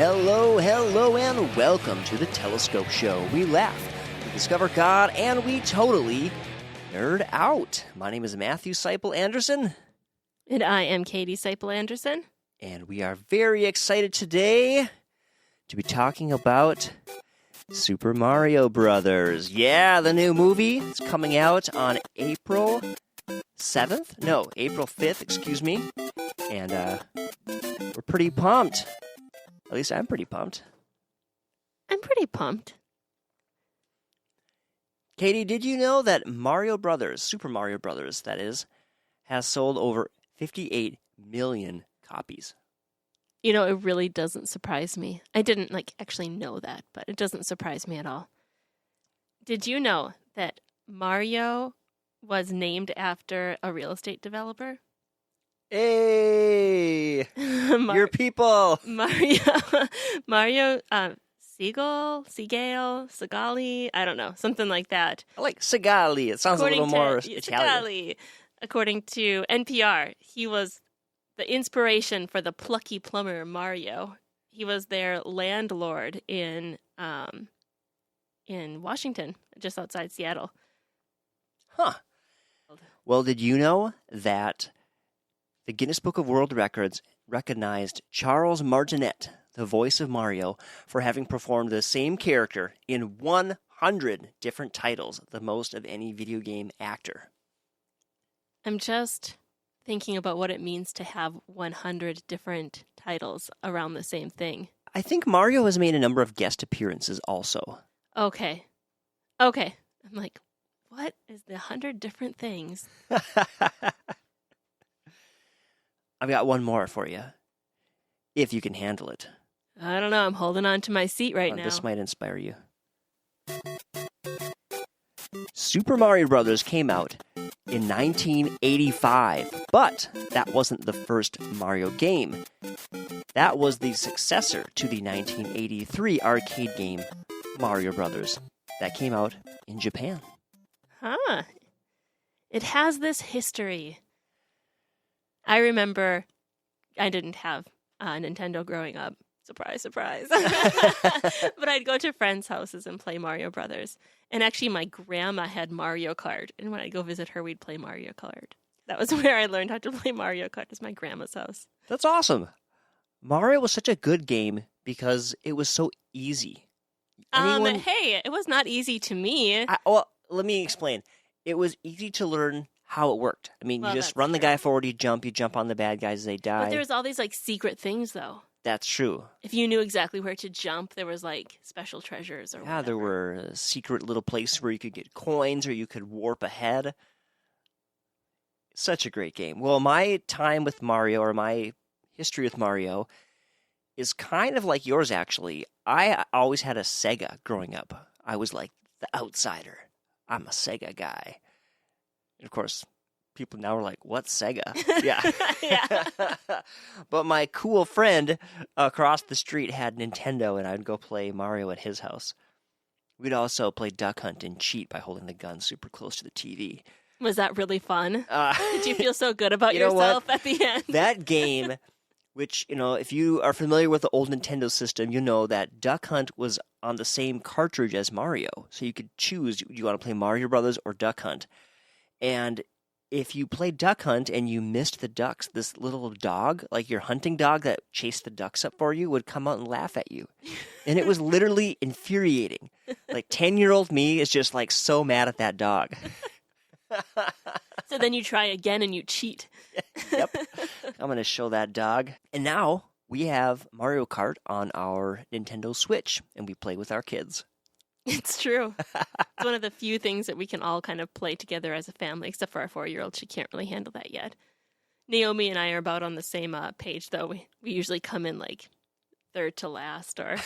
Hello, and welcome to the Telescope Show. We laugh, we discover God, and we totally nerd out. My name is Matthew Seipel Anderson. And I am Katie Seipel Anderson. And we are very excited today to be talking about Super Mario Brothers. Yeah, the new movie is coming out on April 7th? No, April 5th, excuse me. And we're pretty pumped. At least I'm pretty pumped. I'm pretty pumped. Katie, did you know that Mario Brothers, Super Mario Brothers, that is, has sold over 58 million copies? You know, it really doesn't surprise me. I didn't, actually know that, but it doesn't surprise me at all. Did you know that Mario was named after a real estate developer? Hey! Your people! Mario Segali, I don't know, something like that. I like Segali. It sounds a little more Italian. Segali. According to NPR, he was the inspiration for the plucky plumber Mario. He was their landlord in Washington, just outside Seattle. Huh. Well, did you know that the Guinness Book of World Records recognized Charles Martinet, the voice of Mario, for having performed the same character in 100 different titles, the most of any video game actor? I'm just thinking about what it means to have 100 different titles around the same thing. I think Mario has made a number of guest appearances also. Okay. I'm like, what is the 100 different things? I've got one more for you, if you can handle it. I don't know. I'm holding on to my seat right now. This might inspire you. Super Mario Brothers came out in 1985, but that wasn't the first Mario game. That was the successor to the 1983 arcade game Mario Brothers that came out in Japan. Huh. It has this history. I remember I didn't have a Nintendo growing up. Surprise, surprise. But I'd go to friends' houses and play Mario Brothers. And actually, my grandma had Mario Kart. And when I'd go visit her, we'd play Mario Kart. That was where I learned how to play Mario Kart, is my grandma's house. That's awesome. Mario was such a good game because it was so easy. Hey, it was not easy to me. Well, let me explain. It was easy to learn how it worked. I mean, you just run the guy forward, you jump on the bad guys, they die. But there's all these secret things, though. That's true. If you knew exactly where to jump, there was special treasures or whatever. There were secret little places where you could get coins or you could warp ahead. Such a great game. Well, my time with Mario, or my history with Mario, is kind of like yours, actually. I always had a Sega growing up. I was like the outsider. I'm a Sega guy. And of course, people now are like, what's Sega? Yeah. Yeah. But my cool friend across the street had Nintendo, and I'd go play Mario at his house. We'd also play Duck Hunt and cheat by holding the gun super close to the TV. Was that really fun? Did you feel so good about you know yourself what? at the end? That game, which, if you are familiar with the old Nintendo system, you know that Duck Hunt was on the same cartridge as Mario. So you could choose, do you want to play Mario Brothers or Duck Hunt? And if you played Duck Hunt and you missed the ducks, this little dog, like your hunting dog that chased the ducks up for you, would come out and laugh at you. And it was literally infuriating. 10-year-old me is just so mad at that dog. So then you try again and you cheat. Yep. I'm going to show that dog. And now we have Mario Kart on our Nintendo Switch, and we play with our kids. It's true. It's one of the few things that we can all kind of play together as a family, except for our 4-year-old. She can't really handle that yet. Naomi and I are about on the same page, though. We usually come in third to last or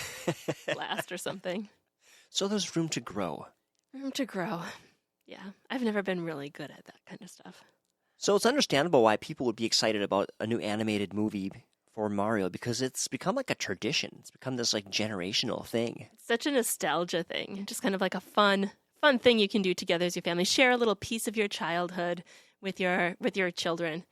last or something. So there's room to grow. Room to grow. Yeah. I've never been really good at that kind of stuff. So it's understandable why people would be excited about a new animated movie for Mario, because it's become like a tradition. It's become this generational thing. It's such a nostalgia thing. Just kind of like a fun thing you can do together as your family. Share a little piece of your childhood with your children.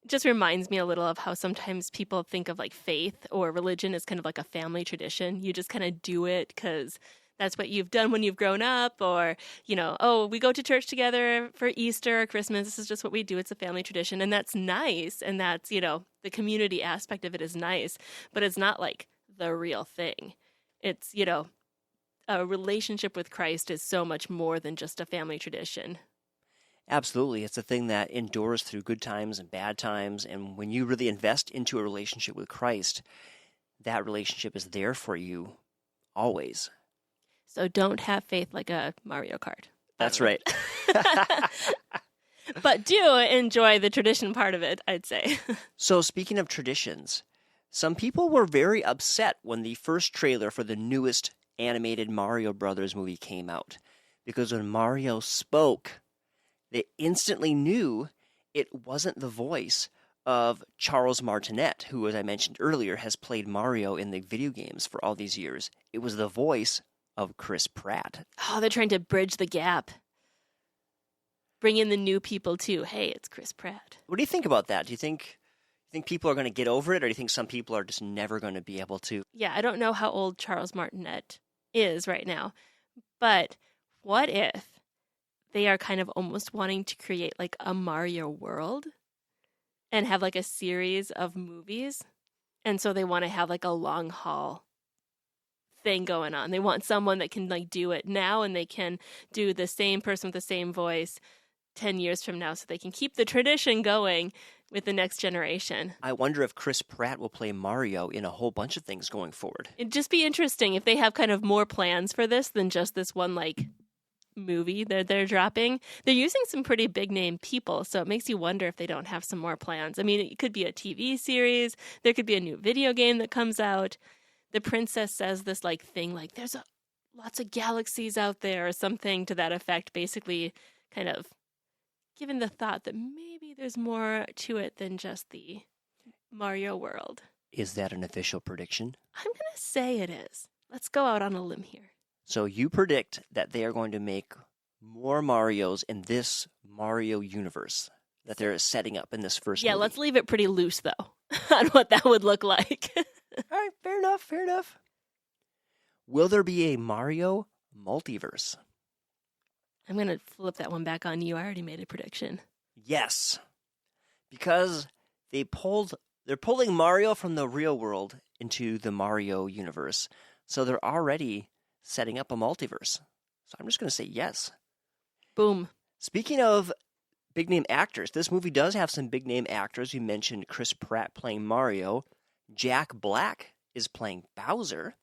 It just reminds me a little of how sometimes people think of like faith or religion as kind of like a family tradition. You just kind of do it because that's what you've done when you've grown up, or, oh, we go to church together for Easter or Christmas. This is just what we do. It's a family tradition. And that's nice. And that's, the community aspect of it is nice, but it's not like the real thing. It's, a relationship with Christ is so much more than just a family tradition. Absolutely. It's a thing that endures through good times and bad times. And when you really invest into a relationship with Christ, that relationship is there for you always. So don't have faith like a Mario Kart. That's right. But do enjoy the tradition part of it, I'd say. So speaking of traditions, some people were very upset when the first trailer for the newest animated Mario Brothers movie came out. Because when Mario spoke, they instantly knew it wasn't the voice of Charles Martinet, who, as I mentioned earlier, has played Mario in the video games for all these years. It was the voice of Chris Pratt. Oh, they're trying to bridge the gap. Bring in the new people, too. Hey, it's Chris Pratt. What do you think about that? Do you think people are going to get over it, or do you think some people are just never going to be able to? Yeah, I don't know how old Charles Martinet is right now, but what if they are kind of almost wanting to create like a Mario world and have like a series of movies, and so they want to have like a long haul thing going on. They want someone that can like do it now, and they can do the same person with the same voice 10 years from now, so they can keep the tradition going with the next generation. I wonder if Chris Pratt will play Mario in a whole bunch of things going forward. It'd just be interesting if they have kind of more plans for this than just this one like movie that they're dropping. They're using some pretty big name people, so it makes you wonder if they don't have some more plans. I mean, it could be a TV series. There could be a new video game that comes out. The princess says this like thing like there's lots of galaxies out there or something to that effect, basically kind of given the thought that maybe there's more to it than just the Mario world. Is that an official prediction? I'm going to say it is. Let's go out on a limb here. So you predict that they are going to make more Marios in this Mario universe that they're setting up in this first movie. Let's leave it pretty loose, though, on what that would look like. All right, fair enough. Will there be a Mario multiverse? I'm going to flip that one back on you. I already made a prediction. Yes, because they're pulling Mario from the real world into the Mario universe, so they're already setting up a multiverse. So I'm just going to say yes. Boom. Speaking of big name actors, this movie does have some big name actors. You mentioned Chris Pratt playing Mario. Jack Black is playing Bowser.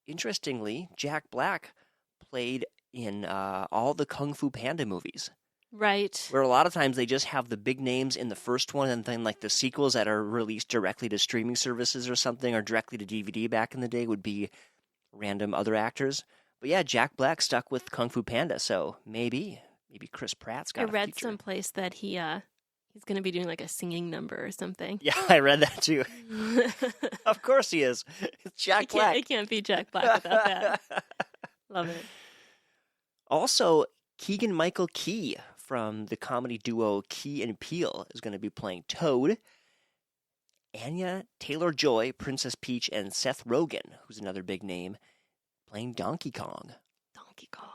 Interestingly, Jack Black played in all the Kung Fu Panda movies. Right. Where a lot of times they just have the big names in the first one, and then like the sequels that are released directly to streaming services or something, or directly to DVD back in the day would be random other actors. But yeah, Jack Black stuck with Kung Fu Panda, so maybe Chris Pratt's got a feature. I read someplace that he's going to be doing like a singing number or something. Yeah, I read that too. Of course he is. It's Jack Black. It can't be Jack Black without that. Love it. Also, Keegan-Michael Key from the comedy duo Key and Peele is going to be playing Toad. Anya Taylor-Joy, Princess Peach, and Seth Rogen, who's another big name, playing Donkey Kong. Donkey Kong.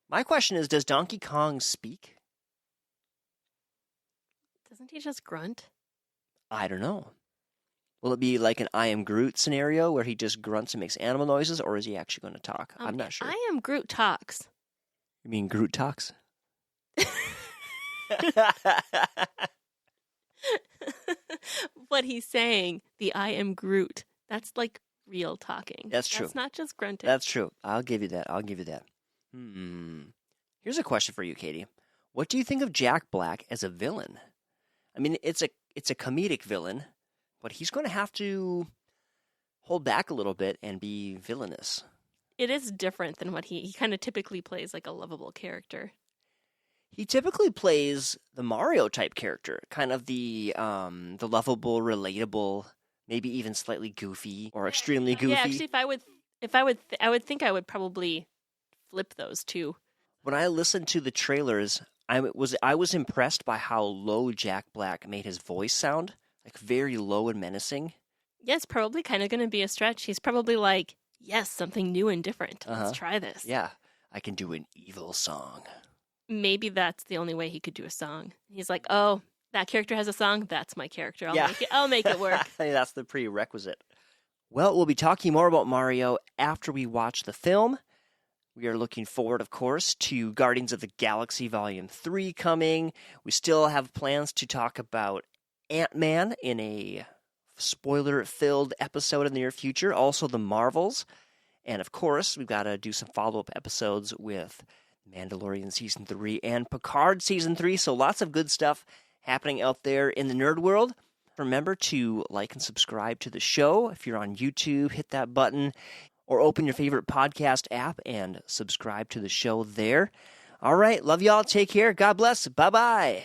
My question is, does Donkey Kong speak? Doesn't he just grunt? I don't know. Will it be like an I Am Groot scenario where he just grunts and makes animal noises, or is he actually going to talk? I'm not sure. I Am Groot talks. You mean Groot talks? What he's saying, the I Am Groot, that's like real talking. That's true. That's not just grunting. That's true. I'll give you that. Here's a question for you, Katie. What do you think of Jack Black as a villain? I mean, it's a comedic villain, but he's going to have to hold back a little bit and be villainous. It is different than what he kind of typically plays like a lovable character. He typically plays the Mario type character, kind of the lovable, relatable, maybe even slightly goofy or extremely goofy. Yeah, actually, I would think I would probably flip those two. When I listened to the trailers, I was impressed by how low Jack Black made his voice sound, like very low and menacing. Yeah, it's probably kind of going to be a stretch. He's probably like, yes, something new and different. Uh-huh. Let's try this. Yeah, I can do an evil song. Maybe that's the only way he could do a song. He's like, oh, that character has a song. That's my character. I'll make it work. That's the prerequisite. Well, we'll be talking more about Mario after we watch the film. We are looking forward, of course, to Guardians of the Galaxy Volume 3 coming. We still have plans to talk about Ant-Man in a spoiler-filled episode in the near future. Also, the Marvels. And, of course, we've got to do some follow-up episodes with Mandalorian Season 3 and Picard Season 3. So lots of good stuff happening out there in the nerd world. Remember to like and subscribe to the show. If you're on YouTube, hit that button or open your favorite podcast app and subscribe to the show there. All right. Love y'all. Take care. God bless. Bye-bye.